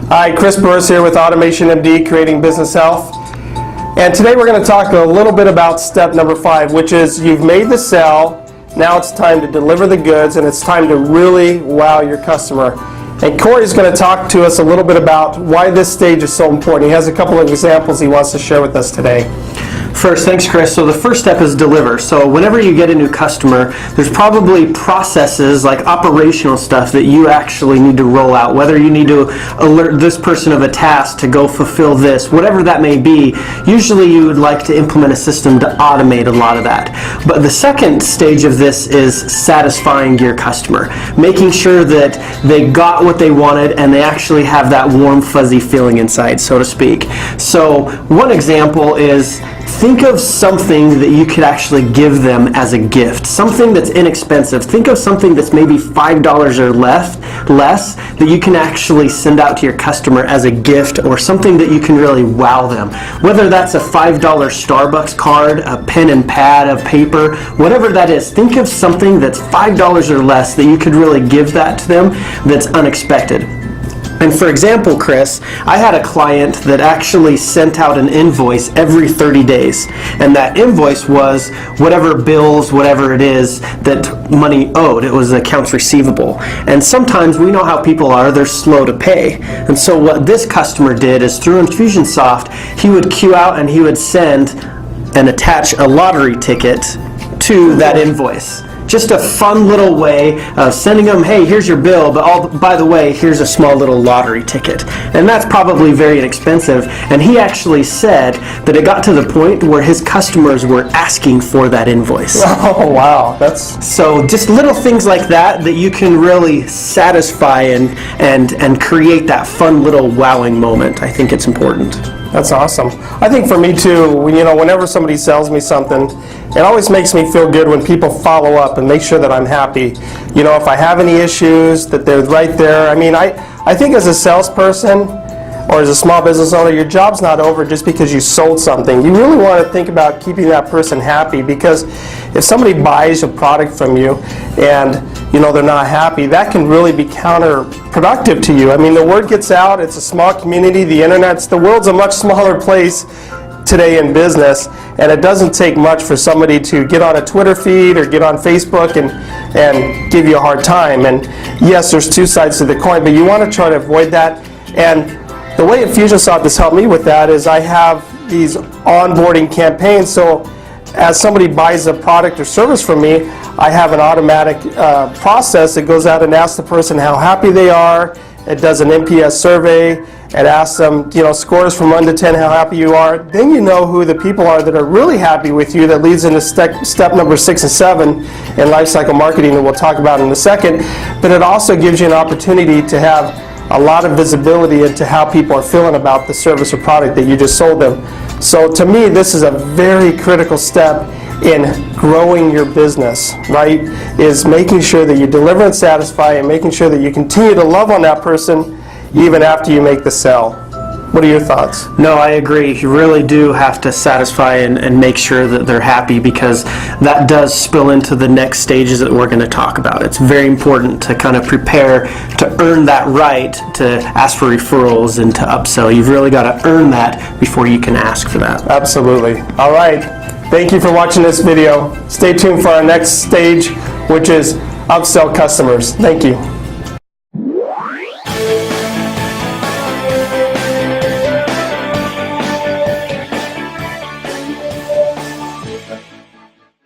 Hi, Chris Burris here with Automation MD, Creating Business Health. And today we're going to talk a little bit about step number 5, which is you've made the sale, now it's time to deliver the goods, and it's time to really wow your customer. And Cory's going to talk to us a little bit about why this stage is so important. He has a couple of examples he wants to share with us today. First, thanks Chris. So the first step is deliver. So whenever you get a new customer, there's probably processes like operational stuff that you actually need to roll out, whether you need to alert this person of a task to go fulfill this, whatever that may be. Usually you would like to implement a system to automate a lot of that. But the second stage of this is satisfying your customer, making sure that they got what they wanted and they actually have that warm fuzzy feeling inside, so to speak. So one example is think of something that you could actually give them as a gift, something that's inexpensive. Think of something that's maybe $5 or less that you can actually send out to your customer as a gift, or something that you can really wow them. Whether that's a $5 Starbucks card, a pen and pad, a paper, whatever that is, think of something that's $5 or less that you could really give that to them that's unexpected. And for example, Chris, I had a client that actually sent out an invoice every 30 days. And that invoice was whatever bills, whatever it is that money owed. It was accounts receivable. And sometimes we know how people are, they're slow to pay. And so what this customer did is through Infusionsoft, he would queue out and he would send and attach a lottery ticket to that invoice. Just a fun little way of sending them, hey, here's your bill, but by the way, here's a small little lottery ticket. And that's probably very inexpensive. And he actually said that it got to the point where his customers were asking for that invoice. Oh, wow. That's so just little things like that that you can really satisfy and create that fun little wowing moment. I think it's important. That's awesome. I think for me too, whenever somebody sells me something, it always makes me feel good when people follow up and make sure that I'm happy. If I have any issues, that they're right there. I mean, I think as a salesperson or as a small business owner, your job's not over just because you sold something. You really want to think about keeping that person happy, because if somebody buys a product from you and they're not happy, that can really be counterproductive to you. I mean, the word gets out, it's a small community, the world's a much smaller place today in business, and it doesn't take much for somebody to get on a Twitter feed or get on Facebook and give you a hard time. And yes, there's two sides to the coin, but you want to try to avoid that. And the way Infusionsoft has helped me with that is I have these onboarding campaigns. So as somebody buys a product or service from me, I have an automatic process that goes out and asks the person how happy they are. It does an NPS survey. It asks them, scores from 1 to 10, how happy you are. Then you know who the people are that are really happy with you. That leads into step number 6 and 7 in lifecycle marketing that we'll talk about in a second. But it also gives you an opportunity to have a lot of visibility into how people are feeling about the service or product that you just sold them. So to me, this is a very critical step in growing your business, right? Is making sure that you deliver and satisfy, and making sure that you continue to love on that person even after you make the sale. What are your thoughts? No, I agree. You really do have to satisfy and make sure that they're happy, because that does spill into the next stages that we're going to talk about. It's very important to kind of prepare to earn that right to ask for referrals and to upsell. You've really got to earn that before you can ask for that. Absolutely. All right. Thank you for watching this video. Stay tuned for our next stage, which is upsell customers. Thank you.